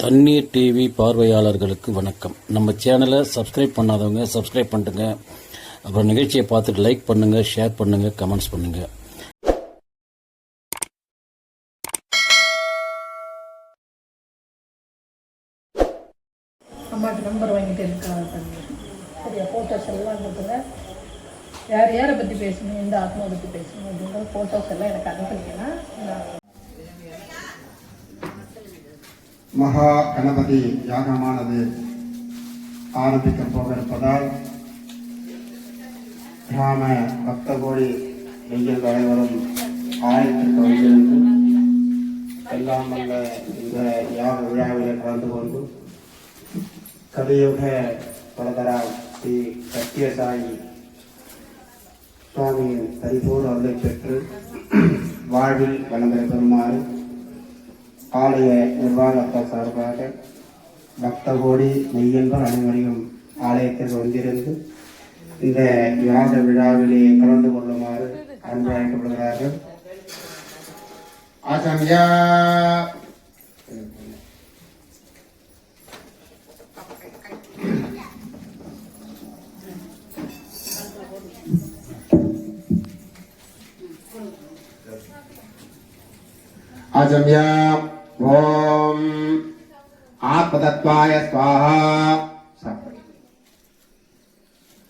தண்ணீர் டிவி பார்வையாளர்களுக்கு வணக்கம். நம்ம சேனலை சப்ஸ்கிரைப் பண்ணாதவங்க சப்ஸ்கிரைப் பண்ணுங்க. அப்புறம் நிகழ்ச்சியை பார்த்துட்டு லைக் பண்ணுங்க, ஷேர் பண்ணுங்க, கமெண்ட்ஸ் பண்ணுங்க. அம்மாட்டு நம்பர் வாங்கிட்டு இருக்காங்க. சரியா ஃபோட்டோஸ் எல்லாம் கொடுத்துங்க. யார் யாரை பற்றி பேசணும், எந்த ஆத்மா பற்றி பேசணும் அப்படிங்கிற ஃபோட்டோஸ் எல்லாம் எனக்கு அனுப்புனீங்கன்னா மகா கணபதி யாகமானது ஆரம்பிக்க போகிருப்பதால் கிராம பக்த கோடி நெய்யல் அனைவரும் ஆயத்திற்கு வந்திருந்து எல்லாம் வல்ல இந்த யாக விழாவில் கலந்து கொண்டு கலியுக பலதரா ஸ்ரீ சத்யசாயி சுவாமியின் பரிபூர்ண அருளை பெற்று வாழ்வில் வளர்ந்த பெறுமாறு ஆலய நிர்வாகத்தார் சார்பாக பக்த கோடி மெய்யன்பர் அனைவரையும் ஆலயத்தில் வந்திருந்து இந்த யாக விழாவிலே கலந்து கொள்ளுமாறு அன்பு அழைக்கப்படுகிறார்கள். ஆசம்யா आजम्या ओम आत्मतत्वाय स्वाहा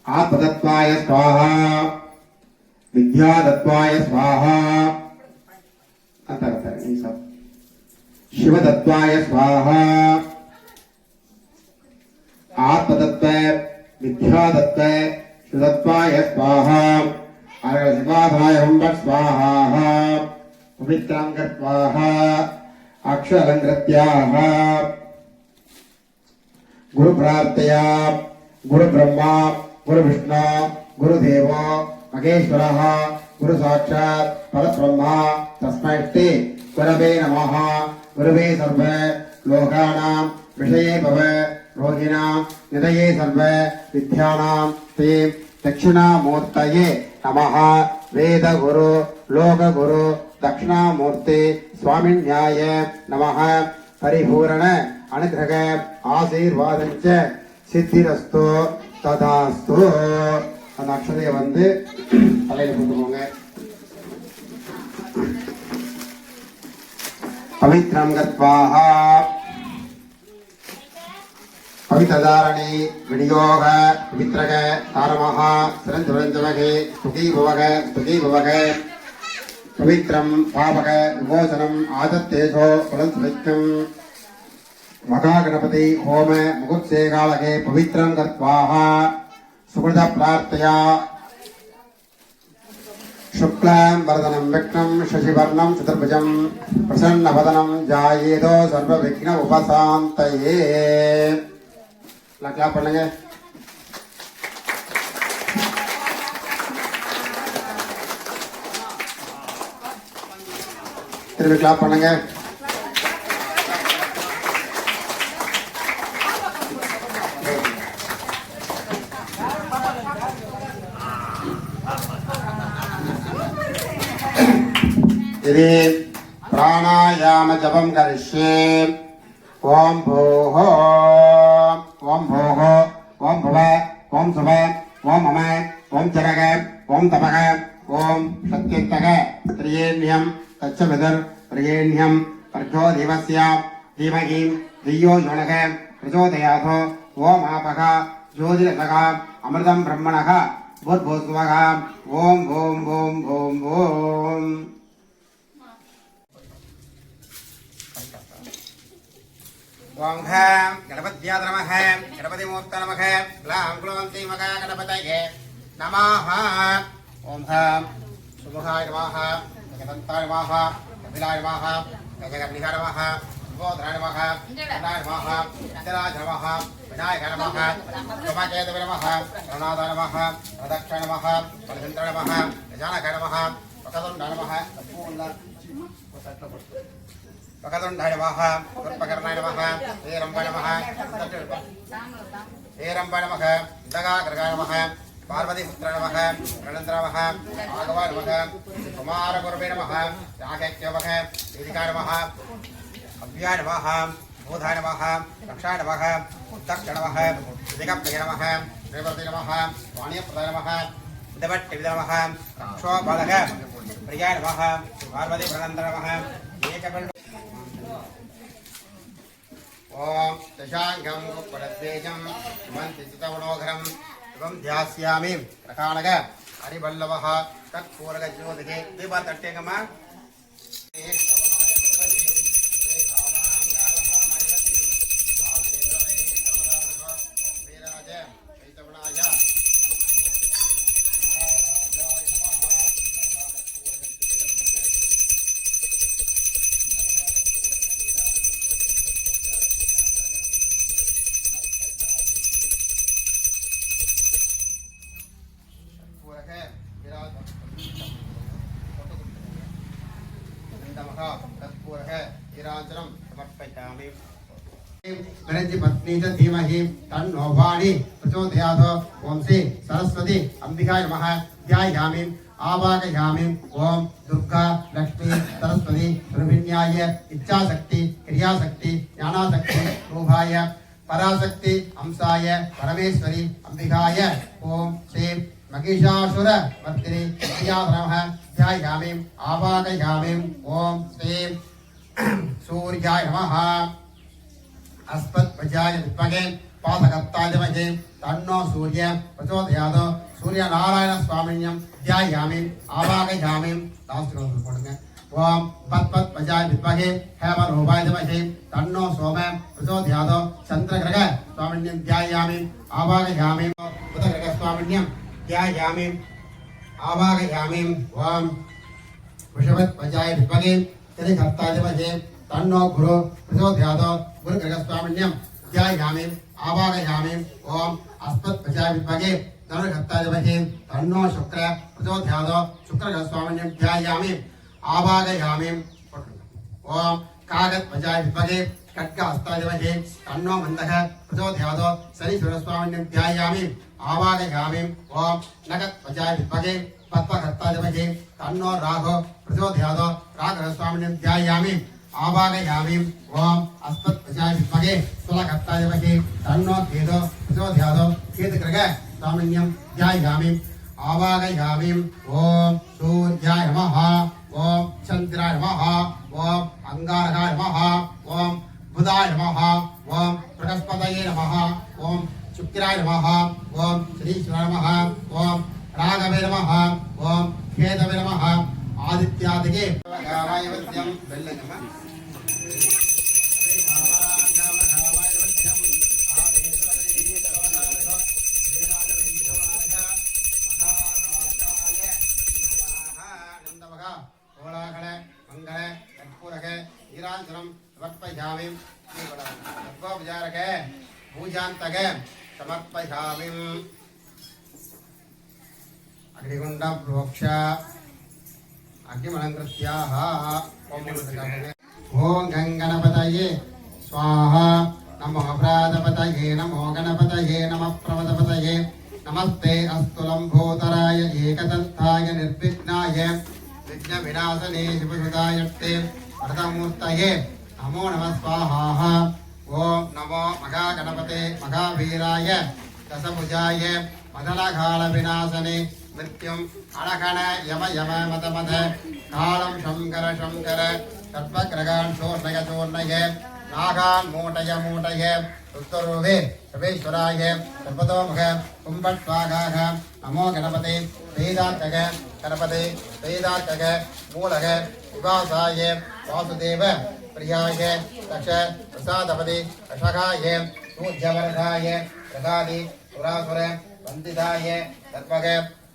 आत्मतत्वाय स्वाहा विद्यातत्वाय स्वाहा शिवतत्वाय स्वाहा आत्मतत्व विद्यातत्व शिवतत्वाय स्वाहा शिवाधाय स्वाहा पवित्रां कृत्वाहा अक्षरंकृत्याः गुरु प्रार्थया गुरु ब्रह्मा गुरु विष्णु गुरुदेव महेश्वरः गुरु साक्षात् परब्रह्म तस्मै श्री गुरवे नमः. गुरुवे सर्व लोकानां विषये भव रोगिणां निधये सर्व विद्यानां ते दक्षिणामूर्तये नमः. वेद गुरु लोक गुरु दक्षिणामूर्ति स्वामिन्याय नमः. परिपूर्ण अनुग्रह आशीर्वादञ्च सिद्धिरस्तु तदास्तु. அந்த அக்ஷதையை வந்து தலையில போட்டுக்கோங்க. பவித்ரம் கத்வாஹா பவித்ரதாரணி விநியோக பவித்ரக தாரமஹ சிரஞ்சவரஞ்சவகே ஸ்துகி பவக पवित्रं पापक विमोचनम आदत्तेजो फलसुभिक्षं महागणपति होम मुहूर्ते कालके पवित्रं कृत्वाहा सुकृत प्रार्थया शुक्लां वरदनं विष्णुं शशिवर्णं चतुर्भुजं प्रसन्नवदनं जायेतो सर्वविघ्न उपशान्तये. क्लाप பண்ணுங்க. திரும்பி கிளாப் பண்ணுங்க. இது பிராணாயாம ஜபம் கரிஷ்யே. ஓம் பூஹோ ஓம் பூஹோ ஓம் புவ ஓம் சுவ ஓம் மம ஓம் ஜகக ஓம் தபக ஓம் சத்யத்தக திரியேண்யம் तच्चविदुर प्रियेण्यं प्रचो देवस्य धीमहि धियो यो नः प्रचोदयात्. ओम आपः ज्योतिरसः अमृतं ब्रह्मणः भूर्भुवः. ओम ओम ओम ओम ओम. ओम गणपत्याय नमः. गणपतिमूर्तये नमः. क्लां क्लवन्ति मगा गणपतये नमः. ओम सुमुखाय नमः. गणपताय नमः. कपिलाय नमः. गजकर्णिकाय नमः. गोधराय नमः. गणाय नमः. अजराय नमः. विनायकाय नमः. सोमकेतवे नमः. गणनाथाय नमः. प्रदक्षाय नमः. बलचन्द्राय नमः. गजानकाय नमः. वक्रतुण्डाय नमः. वक्रतुण्डाय नमः. कृत्पकर्णाय नमः. हेरम्बाय नमः. हेरम्बाय नमः. दगाग्रगाय नमः. पार्वती पुत्र नमः. गणेन्द्र नमः. आगवाय नमः. कुमार गुरुवे नमः. राकेत्य नमः. वेदिकाय नमः. अव्याय नमः. बोधाय नमः रक्षाय नमः उत्तक्ष नमः दिगप्रिय नमः रेवते नमः वाणीप्रदाय नमः दवट्टिविद नमः रक्षोबलग प्रियाय नमः पार्वती प्रणन्द नमः एकबिल्ड ओम दशांगं कुक्कुटद्वेजं मन्त्रिचितवनोघरम् एवं ध्यास्यामि प्रकाणग हरिवल्लभः तत्पूरगज्योतिः दीपतट्टेकमा पत्नी च धीमहि तन्नो वाणी प्रचोदयात् ओम श्री सरस्वती अंबिकाय नमः ध्यायामि आवाहयामि ओम दुर्गा लक्ष्मी सरस्वती प्रभिन्याय इच्छाशक्ति क्रियाशक्ति ज्ञानाशक्ति रूपाय पराशक्ति अंशाय परमेश्वरी अंबिकाय ओम श्री महिषासुर वर्तिनी नमः ध्यायामि आवाहयामि ओम श्री सूर्याय नमः अस्मद्वज्राय विद्महे पादकर्ताय धीमहि तन्नो सूर्य प्रचोदयात् सूर्यनारायण स्वामिन्यं ध्यायामि आवाहयामि दास्त्रोत्र போடுங்க ஓம் பத்மத்வஜாய வித்மஹே ஹேமரூபாய धीमहि तन्नो सोम प्रचोदयात् चन्द्रग्रह स्वामिन्यं ध्यायामि आवाहयामि बुधग्रह स्वामिन्यं ध्यायामि आवाहयामि ओम वृषभध्वजाय विद्महे त्रिकर्ताय धीमहि तन्नो गुरु प्रचोदयात् गुरुग्रहस्वामिन्यं ध्यायामि आवाहयामि ओम अस्मद्वज्राय विद्महे धनुर्हस्ताय धीमहि तन्नो शुक्र प्रचोदयात् शुक्रग्रहस्वामिन्यं ध्यायामि आवाहयामि ओम कागद्वज्राय विद्महे खड्गहस्ताय धीमहि तन्नो मन्दः प्रचोदयात् शनीश्वरस्वामिन्यं ध्यायामि आवाहयामि ओम नगद्वज्राय विद्महे पद्महस्ताय धीमहि तन्नो राहु प्रचोदयात् राघवस्वामिन्यं ध्यायामि आवाहयामि ओम अस्मद्वज्राय विद्महे सुलहस्ताय धीमहि तन्नो केतु प्रचोदयात् केतुग्रह स्वामिन्यं ध्यायामि आवाहयामि ओम सूर्याय नमः ओम चन्द्राय नमः ओम अंगारकाय नमः ओम बुधाय नमः ओम बृहस्पतये नमः ओम शुक्राय नमः ओम श्रीश्वराय नमः ओम राघवे नमः ओम केतवे नमः आदित्यादिके गावायवत्यं बेल्लनमः समर्पयामि पूजान्तक समर्पयामि अग्निकुण्डं प्रोक्ष अग्निमलङ्कृत्याः ओम गणपतये स्वाहा नमो प्रातपतये नमो गणपतये नमः प्रमदपतये नमस्ते अस्तु लम्बोदराय एकदन्ताय निर्विघ्नाय विघ्नविनाशने शिवसुतायत्ते वरदमूर्तये नमो नमः स्वाहा ओम नमो महागणपते महावीराय दशभुजाय मदनकालविनाशने मृत्युम् अणगण यम यम मद मद कालं शंकर शंकर सर्वग्रहान् शोषय चोर्णय नागान् मूटय मूटय उत्तरोहे सर्वेश्वराय सर्वतोमुख कुम्भस्वागाः नमो गणपते वेदार्चक गणपते वेदार्चक मूलक विवासाय वासुदेव प्रियाय दक्ष प्रसादपति अशकाय सूर्यवरदाय प्रसादि सुरासुर वन्दिताय सर्वग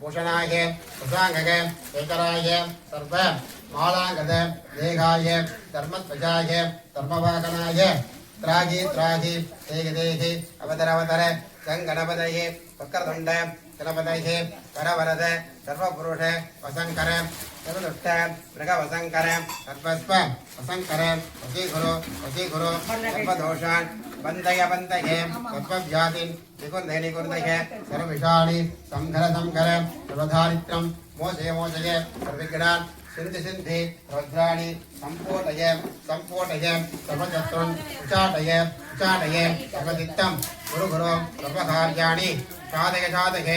भूषणाय सुसांगग शेखराय सर्व मालांगद देहाय धर्मध्वजाय धर्मवाहनाय त्रागी त्रागी देहि देहि अवतर अवतर गणपतये वक्रतुण्ड गणपतये करवरद सर्वपुरुष वसंकर सर्वदुष्ट मृगवसंकर सर्वस्व वसंकर वशीगुरु सर्वदोषान् बन्धय बन्धये सर्वव्याधिन् निकुन्धय निकुन्धय सर्वविषाणि संघर संघर सर्वधारित्रं मोचय मोचय सर्वविघ्नान् सिन्धि सिन्धि रुद्राणि सम्पोटय सम्पोटय सर्वशत्रुन् उचाटय उचाटय सर्वदित्तं गुरु गुरु सर्वकार्याणि साधय साधय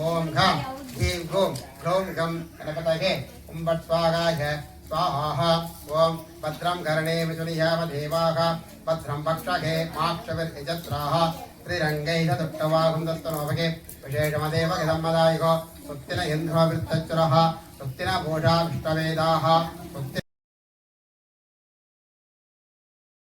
ॐ घं ह्रीं घुं ह्रौं घं गणपतये ॐ भट् स्वाहाय स्वाहा ॐ भद्रं कर्णे विशुनियामदेवाः भद्रं भक्षगे माक्षविर्यजत्राः त्रिरङ्गैः दुष्टवाहुं दत्तनोभगे विशेषमदेव इदम्मदायिको सुत्तिन इन्द्रो वृत्तचुरः सुत्तिन भूषा विष्टवेदाः सुत्ति